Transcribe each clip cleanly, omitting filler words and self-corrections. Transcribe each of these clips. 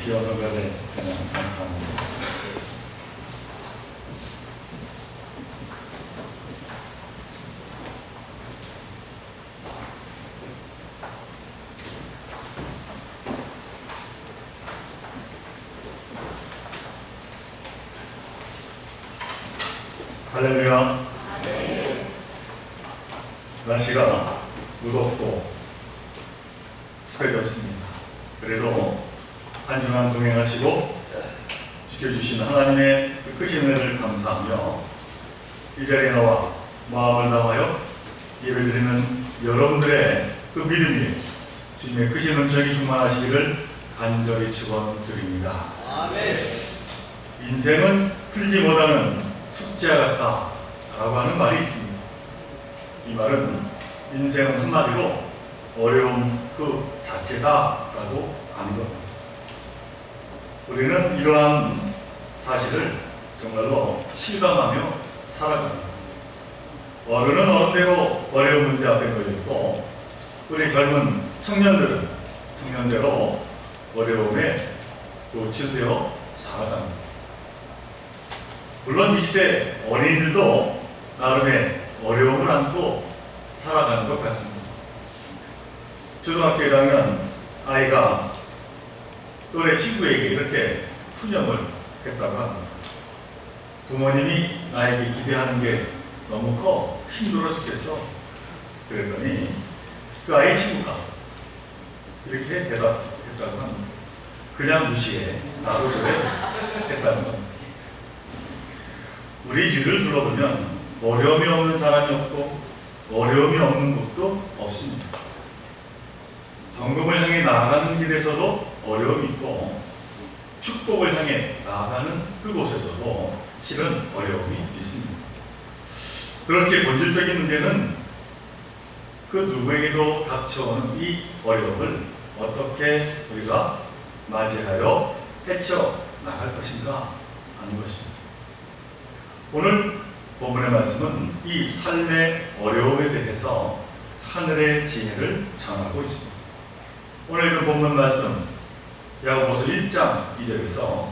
시험을 가게 되는 감사합니다. 할렐루야. 날씨가 무덥고 습해졌습니다. 그래도 한 주간 동행하시고 지켜주신 하나님의 크신 은혜를 감사하며 이 자리에 나와 마음을 다하여 예배드리는 여러분들의 그 믿음이 주님의 크신 은총이 충만하시기를 간절히 축원드립니다. 아멘. 인생은 풀지 못하는 숙제와 같다 라고 하는 말이 있습니다. 이 말은 인생은 한마디로 어려움 그 자체다 라고 하는 겁니다. 우리는 이러한 사실을 정말로 실감하며 살아갑니다. 어른은 어른대로 어려운 문제 앞에 놓여있고 우리 젊은 청년들은 청년대로 어려움에 노출되어 살아갑니다. 물론 이 시대 어린이들도 나름의 어려움을 안고 살아가는 것 같습니다. 초등학교에 가면 아이가 또래 친구에게 이렇게 푸념을 했다고 합니다. 부모님이 나에게 기대하는 게 너무 커 힘들어 죽겠어. 그랬더니 그 아이 친구가 이렇게 대답했다고 합니다. 그냥 무시해. 나도 그래. 했다는 겁니다. 우리 주위를 둘러보면 어려움이 없는 사람이 없고 어려움이 없는 곳도 없습니다. 성공을 향해 나아가는 길에서도 어려움이 있고 축복을 향해 나아가는 그곳에서도 실은 어려움이 있습니다. 그렇게 본질적인 문제는 그 누구에게도 닥쳐오는 이 어려움을 어떻게 우리가 맞이하여 헤쳐나갈 것인가 하는 것입니다. 오늘 본문의 말씀은 이 삶의 어려움에 대해서 하늘의 지혜를 전하고 있습니다. 오늘 그 본문 말씀 야고보서 1장 2절에서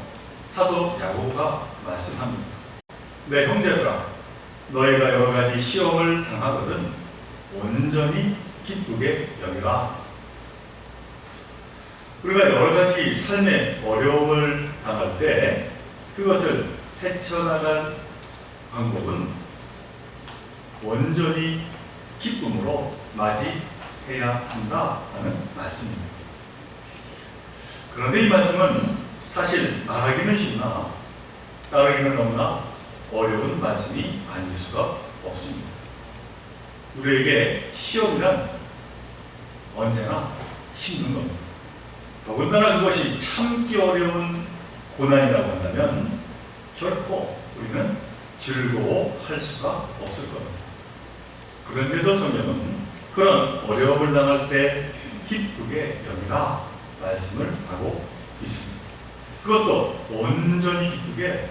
사도 야고보가 말씀합니다. 내 형제들아 너희가 여러 가지 시험을 당하거든 온전히 기쁘게 여기라. 우리가 여러 가지 삶의 어려움을 당할 때 그것을 헤쳐나갈 방법은 온전히 기쁨으로 맞이해야 한다는 말씀입니다. 그런데 이 말씀은 사실 말하기는 쉽나 따르기는 너무나 어려운 말씀이 아닐 수가 없습니다. 우리에게 시험이란 언제나 힘든 겁니다. 더군다나 그것이 참기 어려운 고난이라고 한다면 결코 우리는 즐거워할 수가 없을 겁니다. 그런데도 성경은 그런 어려움을 당할 때 기쁘게 여기라 말씀을 하고 있습니다. 그것도 온전히 기쁘게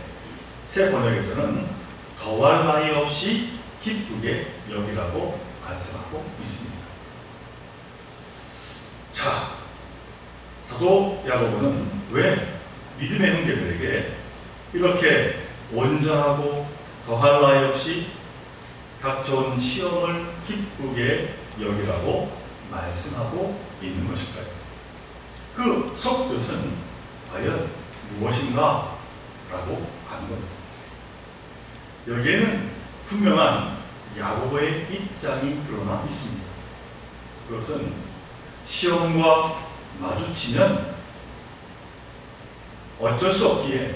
새 번역에서는 더할 나위 없이 기쁘게 여기라고 말씀하고 있습니다. 자, 사도 야고보는 왜 믿음의 형제들에게 이렇게 온전하고 더할 나위 없이 닥쳐온 시험을 기쁘게 여기라고 말씀하고 있는 것일까요? 그 속뜻은 과연 무엇인가? 라고 하는 겁니다. 여기에는 분명한 야고보의 입장이 드러나 있습니다. 그것은 시험과 마주치면 어쩔 수 없기에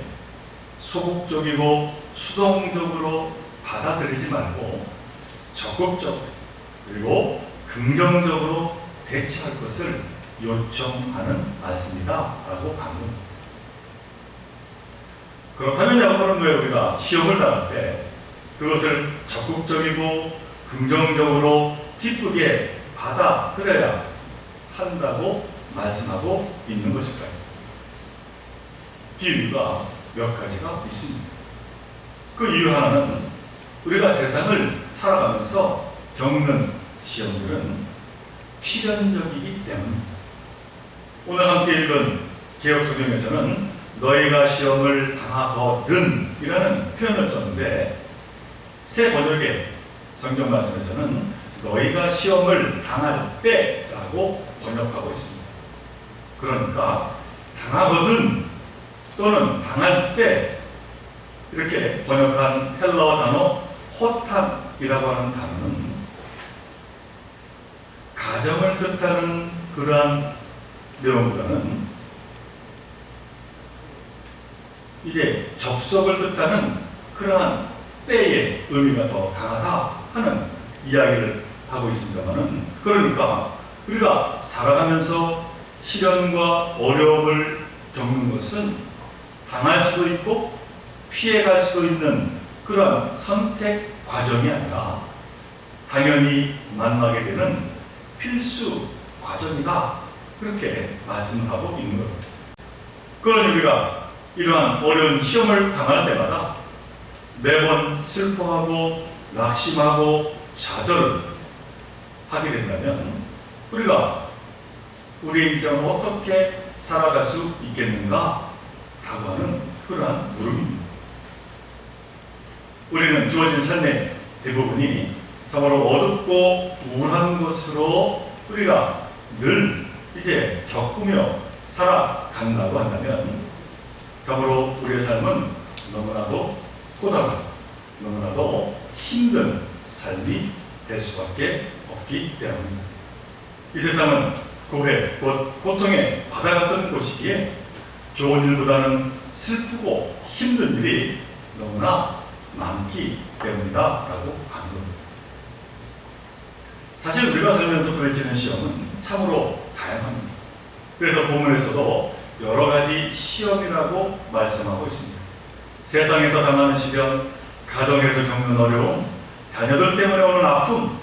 소극적이고 수동적으로 받아들이지 말고 적극적 그리고 긍정적으로 대처할 것을 요청하는 말씀이다 라고 하는 겁니다. 그렇다면 야고보는 왜 우리가 시험을 당할 때 그것을 적극적이고 긍정적으로 기쁘게 받아들여야 한다고 말씀하고 있는 것일까요? 이유가 몇 가지가 있습니다. 그 이유 하나는 우리가 세상을 살아가면서 겪는 시험들은 필연적이기 때문입니다. 오늘 함께 읽은 개역 성경에서는 너희가 시험을 당하거든 이라는 표현을 썼는데, 새 번역의 성경 말씀에서는 너희가 시험을 당할 때라고 번역하고 있습니다. 그러니까 당하거든 또는 당할 때 이렇게 번역한 헬라어 단어 호탄이라고 하는 단어는 가정을 뜻하는 그러한 내용보다는 이제 접속을 뜻하는 그러한 때의 의미가 더 강하다 하는 이야기를 하고 있습니다만은, 그러니까 우리가 살아가면서 시련과 어려움을 겪는 것은 당할 수도 있고 피해갈 수도 있는 그러한 선택 과정이 아니라 당연히 만나게 되는 필수 과정이다, 그렇게 말씀하고 있는 겁니다. 그러니 우리가 이러한 어려운 시험을 당할 때마다 매번 슬퍼하고 낙심하고 좌절하게 된다면 우리가 우리의 인생을 어떻게 살아갈 수 있겠는가 라고 하는 그러한 물음입니다. 우리는 주어진 삶의 대부분이 참으로 어둡고 우울한 것으로 우리가 늘 이제 겪으며 살아간다고 한다면 참으로 우리의 삶은 너무나도 고달하고 너무나도 힘든 삶이 될 수밖에 없기 때문입니다. 이 세상은 고해, 곧 고통의 바다 같은 곳이기에 좋은 일보다는 슬프고 힘든 일이 너무나 많기 때문이다라고 하는 겁니다. 사실 우리가 살면서 부딪히는 시험은 참으로 다양합니다. 그래서 본문에서도 여러 가지 시험이라고 말씀하고 있습니다. 세상에서 당하는 시련, 가정에서 겪는 어려움, 자녀들 때문에 오는 아픔,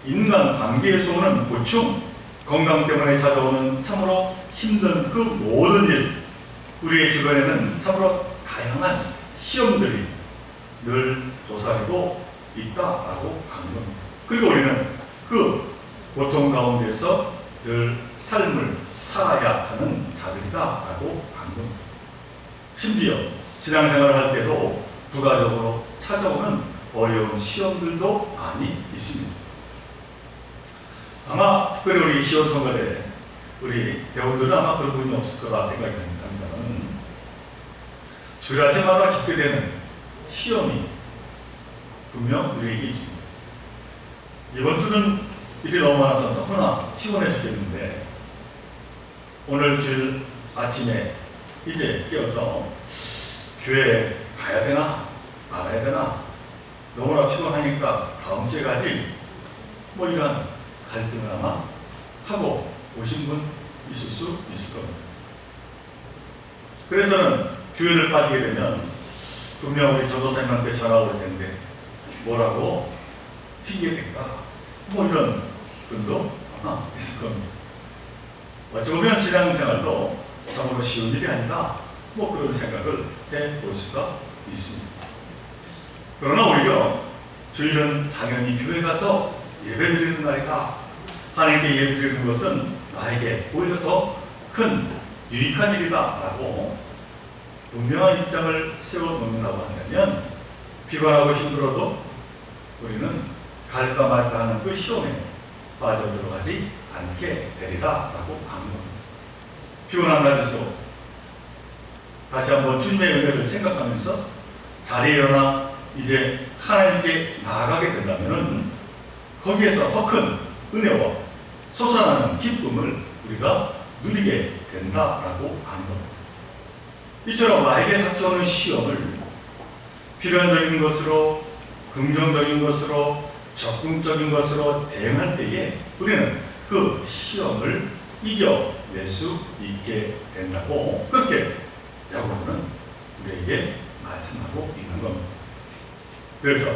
인간 관계에서 오는 고충, 건강 때문에 찾아오는 참으로 힘든 그 모든 일, 우리의 주변에는 참으로 다양한 시험들이 늘 도사리고 있다라고 하는 겁니다. 그리고 우리는 그 고통 가운데서 늘 삶을 살아야 하는 자들이다라고 하는 겁니다. 심지어 신앙생활을 할 때도 부가적으로 찾아오는 어려운 시험들도 많이 있습니다. 아마 특별히 우리 시온 성가대 우리 배우들은 아마 그런 분이 없을 거라 생각이 듭니다만, 주일아침마다 겪게 되는 시험이 분명 우리에게 있습니다. 이번 주는 일이 너무 많아서 너무나 피곤해 죽겠는데, 오늘 주일 아침에 이제 깨어서 교회 가야 되나 말아야 되나 너무나 피곤하니까 다음 주에 가지, 뭐 이런 갈등을 아마 하고 오신 분 있을 수 있을 겁니다. 그래서는 교회를 빠지게 되면 분명 우리 전도사님한테 전화 올 텐데 뭐라고 핑계댈까, 뭐 이런 분도 아마 있을 겁니다. 어찌 보면 신앙생활도 참으로 쉬운 일이 아니다, 뭐 그런 생각을 해볼 수가 있습니다. 그러나 오히려 주일은 당연히 교회 가서 예배드리는 날이다, 하나님께 예배드리는 것은 나에게 오히려 더 큰 유익한 일이다 라고 분명한 입장을 세워놓는다고 한다면, 피곤하고 힘들어도 우리는 갈까 말까 하는 그 시험에 빠져들어가지 않게 되리라 라고 하는 겁니다. 피곤한 날일수록 다시 한번 주님의 은혜를 생각하면서 자리에 일어나 이제 하나님께 나아가게 된다면 거기에서 더 큰 은혜와 솟아나는 기쁨을 우리가 누리게 된다라고 하는 겁니다. 이처럼 나에게 닥쳐오는 시험을 필연적인 것으로, 긍정적인 것으로, 적극적인 것으로 대응할 때에 우리는 그 시험을 이겨낼 수 있게 된다고, 그렇게 야고보는 우리에게 말씀하고 있는 겁니다. 그래서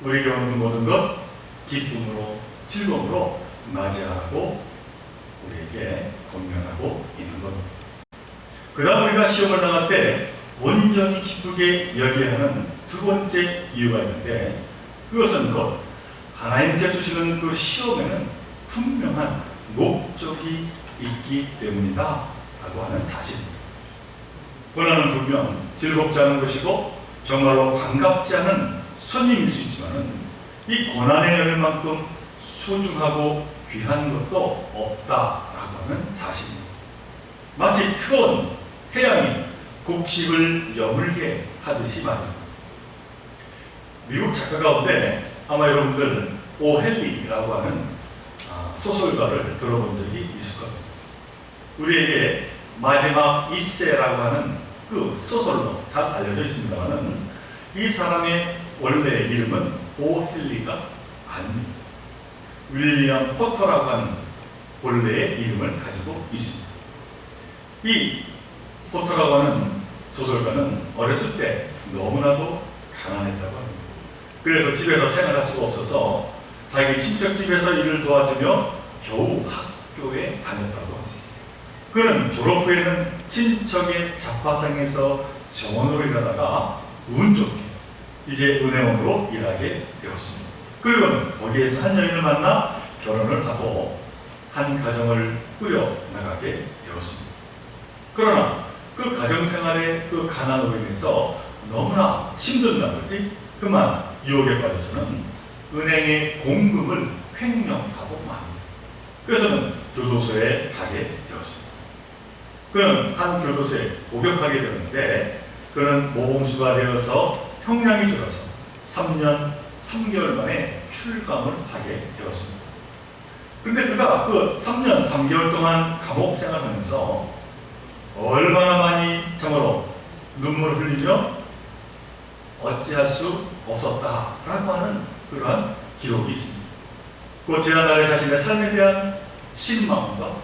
우리에게 오는 모든 것 기쁨으로, 즐거움으로 맞이하라고 우리에게 권면하고 있는 겁니다. 그 다음 우리가 시험을 당할 때 온전히 기쁘게 여겨야 하는 두 번째 이유가 있는데, 그것은 곧 하나님께 주시는 그 시험에는 분명한 목적이 있기 때문이다 라고 하는 사실입니다. 고난은 분명 즐겁지 않은 것이고 정말로 반갑지 않은 손님일 수 있지만 이 고난의 열매만큼 소중하고 귀한 것도 없다라고 하는 사실입니다. 마치 뜨거운 태양이 곡식을 여물게 하듯이 말입니다. 미국 작가 가운데 아마 여러분들 오헨리라고 하는 소설가를 들어본 적이 있을 겁니다. 우리에게 마지막 입세라고 하는 그 소설로 잘 알려져 있습니다만 이 사람의 원래 이름은 오헨리가 아닙니다. 윌리엄 포터라고 하는 본래의 이름을 가지고 있습니다. 이 포터라고 하는 소설가는 어렸을 때 너무나도 가난했다고 합니다. 그래서 집에서 생활할 수가 없어서 자기 친척 집에서 일을 도와주며 겨우 학교에 다녔다고 합니다. 그는 졸업 후에는 친척의 잡화상에서 정원으로 일하다가 운 좋게 이제 은행원으로 일하게 되었습니다. 그리고는 거기에서 한 여인을 만나 결혼을 하고 한 가정을 꾸려 나가게 되었습니다. 그러나 그 가정생활의 그 가난으로 인해서 너무나 힘든 나머지 그만 유혹에 빠져서는 은행의 공금을 횡령하고 맙니다. 그래서는 교도소에 가게 되었습니다. 그는 한 교도소에 복역하게 되는데 그는 모범수가 되어서 형량이 줄어서 3년 3개월 만에 출감을 하게 되었습니다. 그런데 그가 그 3년 3개월 동안 감옥 생활하면서 얼마나 많이 참으로 눈물을 흘리며 어찌할 수 없었다라고 하는 그러한 기록이 있습니다. 곧 지난날의 자신의 삶에 대한 실망과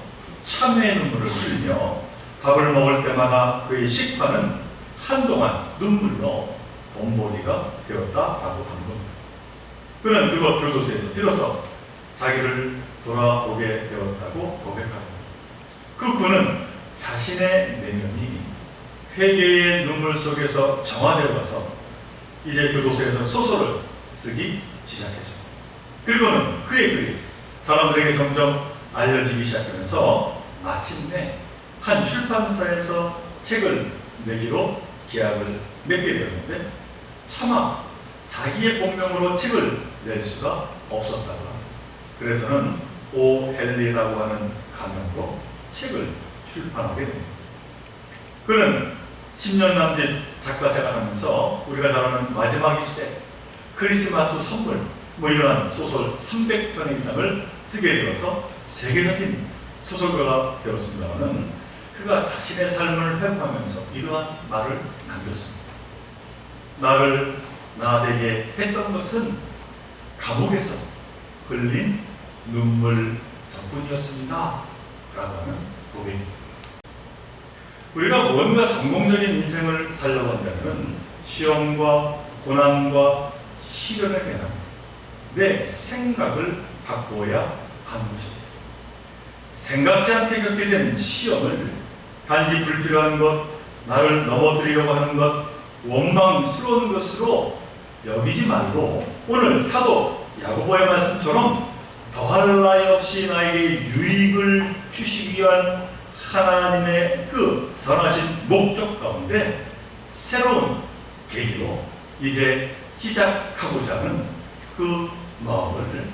참회의 눈물을 흘리며 밥을 먹을 때마다 그의 식판은 한동안 눈물로 범벅이가 되었다라고 하는 겁니다. 그는 그곳 교도소에서 비로소 자기를 돌아보게 되었다고 고백합니다. 그 그는 자신의 내면이 회개의 눈물 속에서 정화되어 가서 이제 교도소에서 소설을 쓰기 시작했습니다. 그리고는 그의 글이 사람들에게 점점 알려지기 시작하면서 마침내 한 출판사에서 책을 내기로 계약을 맺게 되었는데 차마 자기의 본명으로 책을 낼 수가 없었다고 합니다. 그래서는 오헨리라고 하는 가명으로 책을 출판하게 됩니다. 그는 10년 남짓 작가 생활하면서 우리가 잘 아는 마지막 입세, 크리스마스 선물 이러한 소설 300편 이상을 쓰게 되어서 세계적인 소설가가 되었습니다만 그가 자신의 삶을 회고하면서 이러한 말을 남겼습니다. 나를 나되게 했던 것은 감옥에서 흘린 눈물 덕분이었습니다. 라고 하는 고백입니다. 우리가 뭔가 성공적인 인생을 살려고 한다면 시험과 고난과 시련에 대한 내 생각을 바꿔야 하는 것입니다. 생각지 않게 겪게 된 시험을 단지 불필요한 것, 나를 넘어뜨리려고 하는 것, 원망스러운 것으로 여기지 말고 오늘 사도 야고보의 말씀처럼 더할 나위 없이 나에게 유익을 주시기 위한 하나님의 그 선하신 목적 가운데 새로운 계기로 이제 시작하고자 하는 그 마음을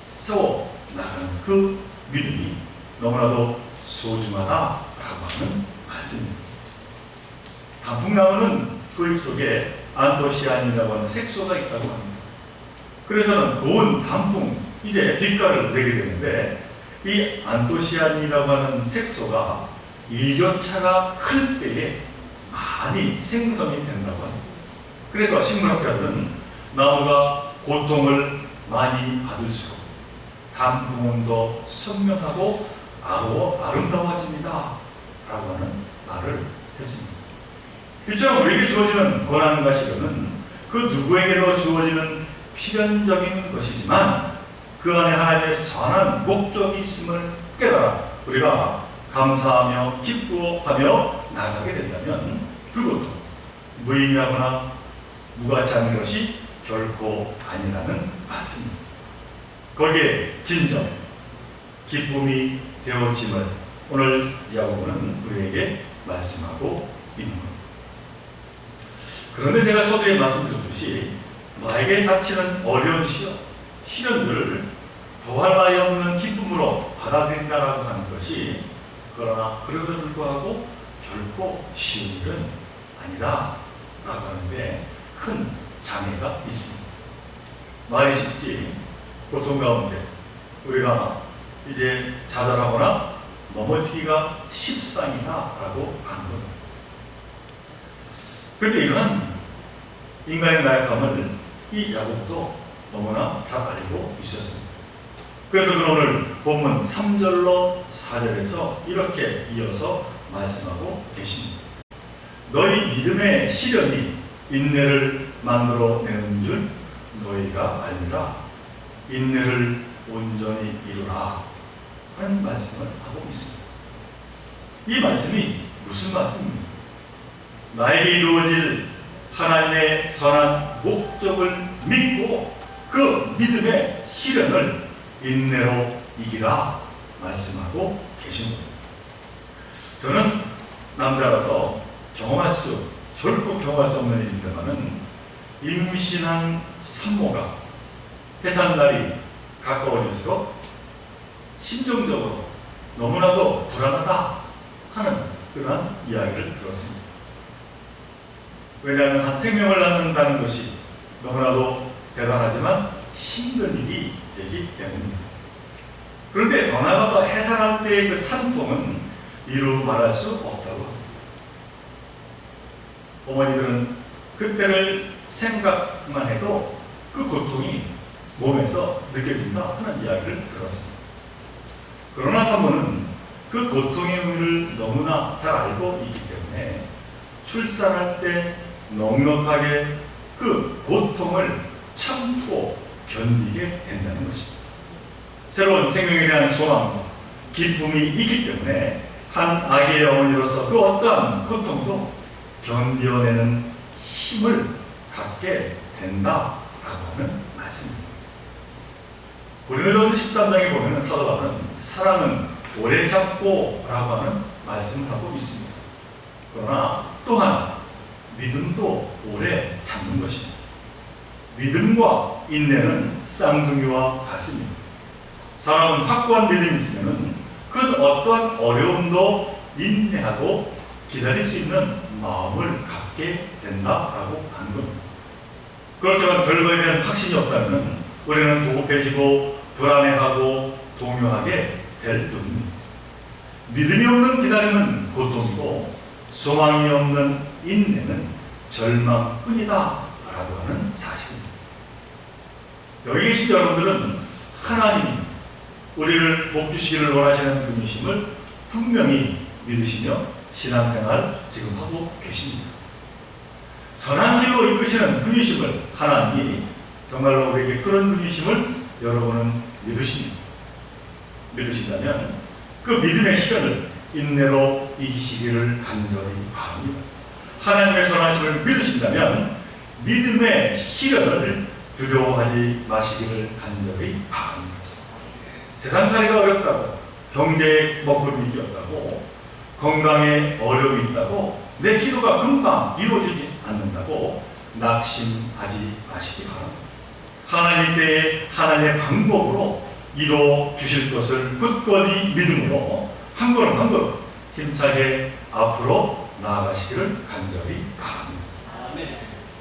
세워 나가는 그 믿음이 너무나도 소중하다라고 하는 말씀입니다. 단풍나무는 그 잎속에 안토시아닌이라고 하는 색소가 있다고 합니다. 그래서는 고운 단풍, 이제 빛깔을 내게 되는데 이 안토시아닌이라고 하는 색소가 일교차가 클 때에 많이 생성이 된다고 합니다. 그래서 식물학자들은 나무가 고통을 많이 받을수록 단풍은 더 선명하고 아름다워집니다 라고 하는 말을 했습니다. 이처럼 우리에게 주어지는 고난과 시련은 그 누구에게도 주어지는 필연적인 것이지만 그 안에 하나님의 선한 목적이 있음을 깨달아 우리가 감사하며 기뻐하며 나가게 된다면 그것도 무의미하거나 무가치 않은 것이 결코 아니라는 말씀입니다. 거기에 진정, 기쁨이 되어짐을 오늘 야고보는 우리에게 말씀하고 있는 겁니다. 그런데 제가 초대에 말씀드렸듯이 나에게 닥치는 어려운 시련들을 더할 나위 없는 기쁨으로 받아들인다라고 하는 것이, 그러나 그럼에도 불구하고 결코 쉬운 일은 아니다 라고 하는데 큰 장애가 있습니다. 말이 쉽지 고통 가운데 우리가 이제 좌절하거나 넘어지기가 십상이다 라고 하는 겁니다. 그런데 이러한 인간의 나약함을 이 야고보도 너무나 잘 알고 있었습니다. 그래서 오늘 본문 3절로 4절에서 이렇게 이어서 말씀하고 계십니다. 너희 믿음의 시련이 인내를 만들어내는 줄 너희가 알리라. 인내를 온전히 이루라 하는 말씀을 하고 있습니다. 이 말씀이 무슨 말씀입니까? 나에게 이루어질 하나님의 선한 목적을 믿고 그 믿음의 시련을 인내로 이기라 말씀하고 계십니다. 저는 남자라서 결코 경험할 수 없는 일입니다만은 임신한 산모가 해산날이 가까워질수록 심정적으로 너무나도 불안하다 하는 그런 이야기를 들었습니다. 왜냐하면 한 생명을 낳는다는 것이 너무나도 대단하지만 힘든 일이 되기 때문입니다. 그런데 더 나아가서 해산할 때의 그 산통은 이루 말할 수 없다고 합니다. 어머니들은 그때를 생각만 해도 그 고통이 몸에서 느껴진다 하는 이야기를 들었습니다. 그러나 산모는 그 고통의 의미를 너무나 잘 알고 있기 때문에 출산할 때 넉넉하게 그 고통을 참고 견디게 된다는 것입니다. 새로운 생명에 대한 소망과 기쁨이 있기 때문에 한 아기의 어머니로서 그 어떠한 고통도 견뎌내는 힘을 갖게 된다라고 하는 말씀입니다. 고린도전서 13장에 보면 사도 바울은 사랑은 오래 참고 라고 하는 말씀을 하고 있습니다. 그러나 또한 믿음도 오래 참는 것입니다. 믿음과 인내는 쌍둥이와 같습니다. 사람은 확고한 믿음이 있으면 그 어떠한 어려움도 인내하고 기다릴 수 있는 마음을 갖게 된다라고 하는 겁니다. 그렇지만 별거에 대한 확신이 없다면 우리는 조급해지고 불안해하고 동요하게 될 뿐입니다. 믿음이 없는 기다림은 고통이고 소망이 없는 인내는 절망뿐이다 라고 하는 사실입니다. 여기 계신 여러분들은 하나님이 우리를 복주시기를 원하시는 분이심을 분명히 믿으시며 신앙생활 지금 하고 계십니다. 선한 길로 이끄시는 분이심을 하나님이 정말로 우리에게 그런 분이심을 여러분은 믿으신다면 그 믿음의 시간을 인내로 이기시기를 간절히 바랍니다. 하나님의 선하심을 믿으신다면 믿음의 시련을 두려워하지 마시기를 간절히 바랍니다. 세상살이가 어렵다고, 경제에 먹구름이 끼었다고, 건강에 어려움이 있다고, 내 기도가 금방 이루어지지 않는다고 낙심하지 마시기 바랍니다. 하나님 때에 하나님의 방법으로 이루어 주실 것을 굳건히 믿음으로 한 걸음 한 걸음 힘차게 앞으로 나아가시기를 간절히 바랍니다.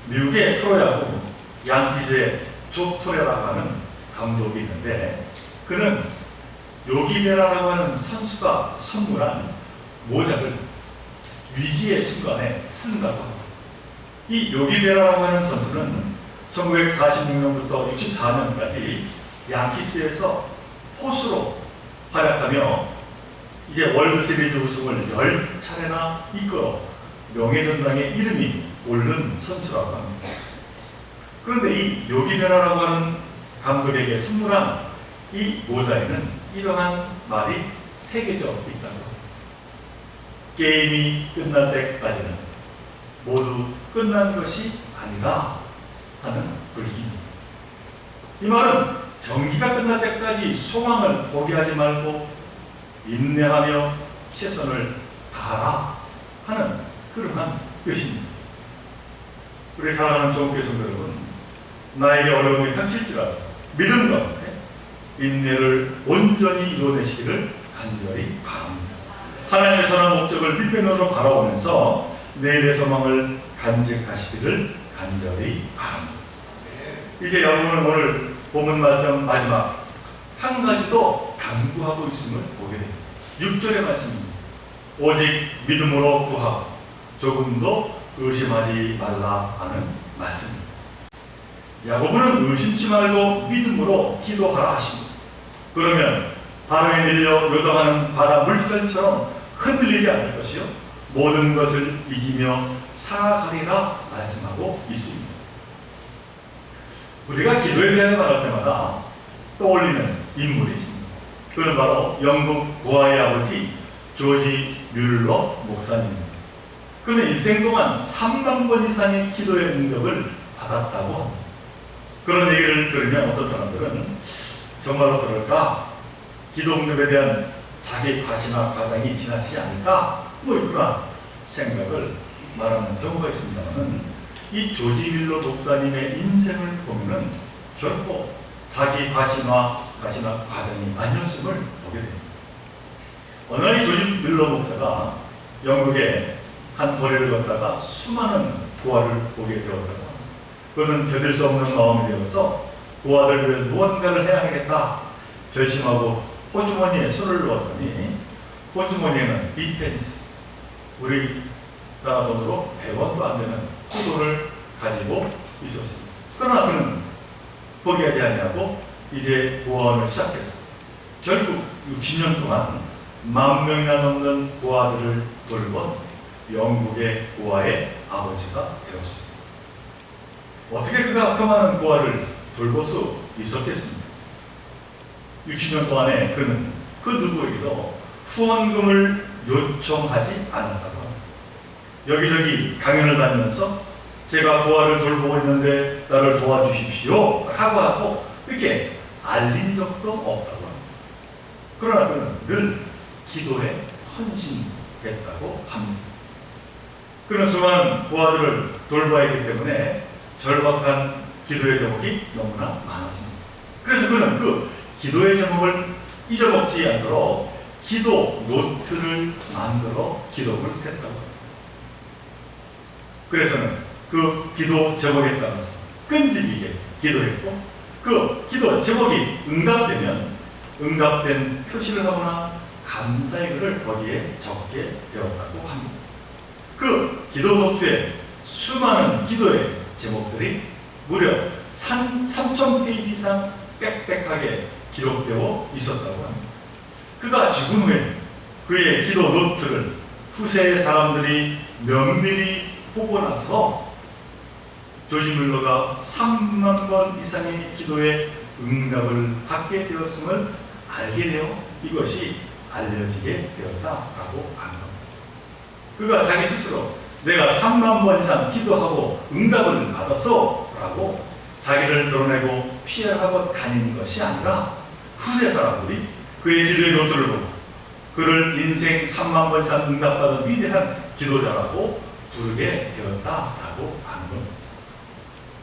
미국의 프로야구 양키즈의 조 토레라고 하는 감독이 있는데 그는 요기베라라고 하는 선수가 선물한 모자를 위기의 순간에 쓴다고 합니다. 이 요기베라라고 하는 선수는 1946년부터 64년까지 양키스에서 포수로 활약하며 이제 월드시리즈 우승을 10차례나 이끌어 명예전당에 이름이 오른 선수라고 합니다. 그런데 이 요기베라라고 하는 감독에게 선물한 이 모자에는 이러한 말이 새겨져 있다고 합니다. 게임이 끝날 때까지는 모두 끝난 것이 아니다 하는 글귀입니다. 이 말은 경기가 끝날 때까지 소망을 포기하지 말고 인내하며 최선을 다하라 하는 그러한 뜻입니다. 우리 사랑하는 종교의 성도 여러분, 나에게 어려움이 닥칠지라도 믿음 가운데 인내를 온전히 이뤄내시기를 간절히 바랍니다. 하나님의 선한 목적을 믿음으로 바라보면서 내일의 소망을 간직하시기를 간절히 바랍니다. 이제 여러분은 오늘 본문 말씀 마지막 한 가지 더 강구하고 있음을 보게 됩니다. 6절의 말씀입니다. 오직 믿음으로 구하고 조금도 의심하지 말라 하는 말씀입니다. 야고보는 의심치 말고 믿음으로 기도하라 하십니다. 그러면 바람에 밀려 요동하는 바다 물결처럼 흔들리지 않을 것이요 모든 것을 이기며 살아가리라 말씀하고 있습니다. 우리가 기도에 대해 말할 때마다 떠올리는 인물이 있습니다. 그는 바로 영국 고아의 아버지 조지 뮬러 목사님입니다. 그는 인생 동안 3만 번 이상의 기도의 응답을 받았다고 합니다. 그런 얘기를 들으면 어떤 사람들은 정말로 그럴까? 기도 응답에 대한 자기 과시나 과장이 지나치지 않을까? 이런 생각을 말하는 경우가 있습니다만 이 조지 뮬러 목사님의 인생을 보면은 결코 자기 과시나 과장이 아니었음을 보게 됩니다. 어느 날 이 조지 뮬러 목사가 영국의 한 거리를 걷다가 수많은 고아를 보게 되었다고 그는 견딜 수 없는 마음이 되어서 고아들 위해 무언가를 해야겠다 결심하고 호주머니에 손을 넣었더니 호주머니에는 빅펜스 우리나라 돈으로 100원도 안 되는 포도를 가지고 있었습니다. 그러나 그는 포기하지 않냐고 이제 고아원을 시작했습니다. 결국 60년 동안 10,000명이나 넘는 고아들을 돌본 영국의 고아의 아버지가 되었습니다. 어떻게 그가 그 많은 고아를 돌볼 수 있었겠습니까? 60년 동안에 그는 그 누구에게도 후원금을 요청하지 않았다고 합니다. 여기저기 강연을 다니면서 제가 고아를 돌보고 있는데 나를 도와주십시오 하고 이렇게 알린 적도 없다고 합니다. 그러나 그는 늘 기도에 헌신했다고 합니다. 그는 수많은 고아들을 돌봐야 했기 때문에 절박한 기도의 제목이 너무나 많았습니다. 그래서 그는 그 기도의 제목을 잊어먹지 않도록 기도 노트를 만들어 기록을 했다고 합니다. 그래서는 그 기도 제목에 따라서 끈질기게 기도했고 그 기도 제목이 응답되면 응답된 표시를 하거나 감사의 글을 거기에 적게 되었다고 합니다. 그 기도 노트에 수많은 기도의 제목들이 무려 3,000페이지 이상 빽빽하게 기록되어 있었다고 합니다. 그가 죽은 후에 그의 기도 노트를 후세의 사람들이 면밀히 보고 나서 조지 뮬러가 3만 번 이상의 기도에 응답을 받게 되었음을 알게 되어 이것이 알려지게 되었다라고 합니다. 그가 자기 스스로 내가 3만 번 이상 기도하고 응답을 받았어 라고 자기를 드러내고 피해가고 다니는 것이 아니라 후세 사람들이 그의 기도의 노트를 보고 그를 인생 3만 번 이상 응답받은 위대한 기도자라고 부르게 되었다라고 하는 겁니다.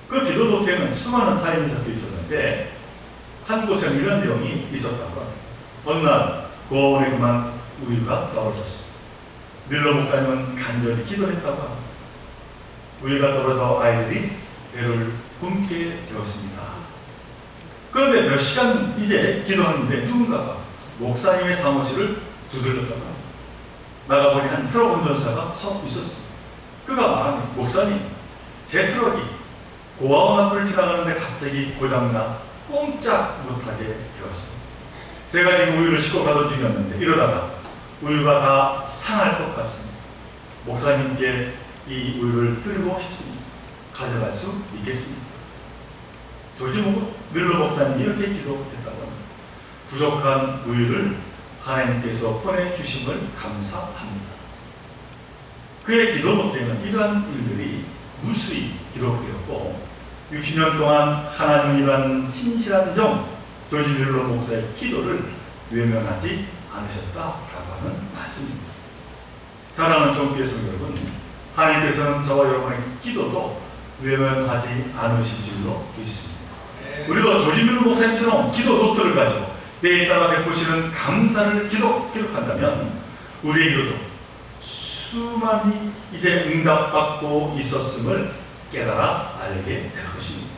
그 기도 노트에는 수많은 사연이 적혀 있었는데 한 곳에는 이런 내용이 있었다고 합니다. 어느 날 고아원에 그만 우유가 떨어졌습니다. 뮬러 목사님은 간절히 기도했다고 합니다. 우유가 떨어져 아이들이 배를 굶게 되었습니다. 그런데 몇 시간 이제 기도하는데 누군가가 목사님의 사무실을 두들렸다고 합니다. 나가보니 한 트럭 운전사가 서 있었습니다. 그가 말합니다. 목사님, 제 트럭이 고아원 앞을 지나가는데 갑자기 고장나 꼼짝 못하게 되었습니다. 제가 지금 우유를 싣고 가던 중이었는데 이러다가 우유가 다 상할 것 같습니다. 목사님께 이 우유를 드리고 싶습니다. 가져갈 수 있겠습니까? 조지 뮬러 목사님이 이렇게 기도했다고 합니다. 부족한 우유를 하나님께서 보내주심을 감사합니다. 그의 기도 노트에는 이러한 일들이 무수히 기록되었고 60년 동안 하나님이란 신실한 종 조지 뮬러 목사의 기도를 외면하지 않으셨다라고 하는 말씀. 않습니다. 사랑하는 종교의 성도 여러분, 하나님께서는 저와 여러분의 기도도 외면하지 않으실 줄로 믿습니다. 우리가 조지민우 목사님처럼 기도 노트를 가지고 때에 따라 베푸시는 감사를 기록한다면 우리의 기도도 수많이 이제 응답받고 있었음을 깨달아 알게 될 것입니다.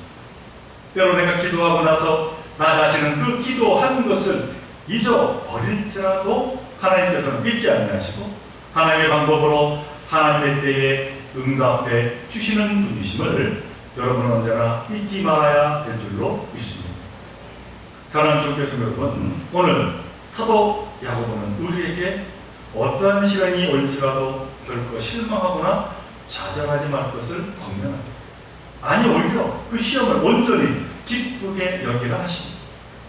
여러분, 내가 기도하고 나서 나 자신은 그 기도한 것을 잊어버릴지라도 하나님께서는 잊지 아니하시고 하나님의 방법으로 하나님의 때에 응답해 주시는 분이심을 여러분은 언제나 잊지 말아야 될 줄로 믿습니다. 사랑하는 종교 성도 여러분, 오늘 사도 야고보는 우리에게 어떠한 시련이 올지라도 결코 실망하거나 좌절하지 말 것을 권면합니다. 아니, 오히려 그 시험을 온전히 기쁘게 여기라 하십니다.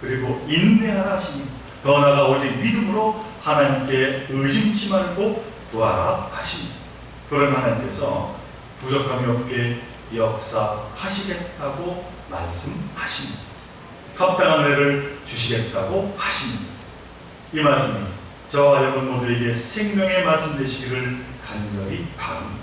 그리고 인내하라 하십니다. 더 나아가 오직 믿음으로 하나님께 의심치 말고 구하라 하십니다. 그런 하나님께서 부족함이 없게 역사하시겠다고 말씀하십니다. 합당한 은혜를 주시겠다고 하십니다. 이 말씀이 저와 여러분 모두에게 생명의 말씀 되시기를 간절히 바랍니다.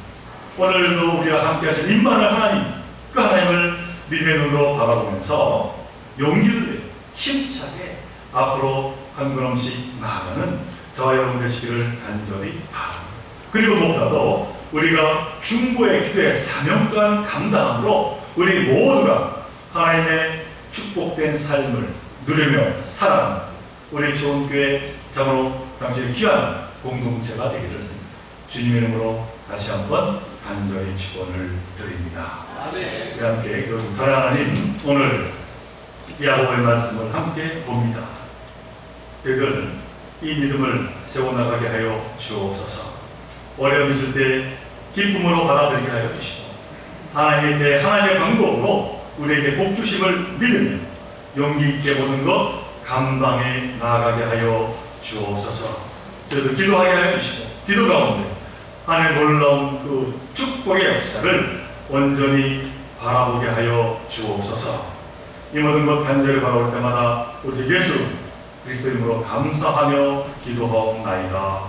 오늘도 우리와 함께 하실 임마누엘 하나님, 그 하나님을 믿음의 눈으로 바라보면서 용기를 내 힘차게 앞으로 한 걸음씩 나아가는 저와 여러분 되시기를 간절히 바랍니다. 그리고 무엇보다도 우리가 중보의 기도의 사명감 감당함으로 우리 모두가 하나님의 축복된 삶을 누리며 살아가는 우리 좋은 교회 참으로 당신의 귀한 공동체가 되기를 주님의 이름으로 다시 한번 간절히 축원을 드립니다. 우리 함께 그 사랑하는 하나님, 오늘 야고보의 말씀을 함께 봅니다. 저희들 이 믿음을 세워나가게 하여 주옵소서. 어려움 있을 때 기쁨으로 받아들이게 하여 주시고 하나님의 때 하나님의 방법으로 우리에게 복 주심을 믿으며 용기 있게 모든 것 감당해 나아가게 하여 주옵소서. 저희도 기도하게 하여 주시고 기도 가운데 하나님의 놀라운 그 축복의 역사를 온전히 바라보게 하여 주옵소서. 이 모든 것 간절히 바라볼 때마다 우리 예수 그리스도 이름으로 감사하며 기도하옵나이다.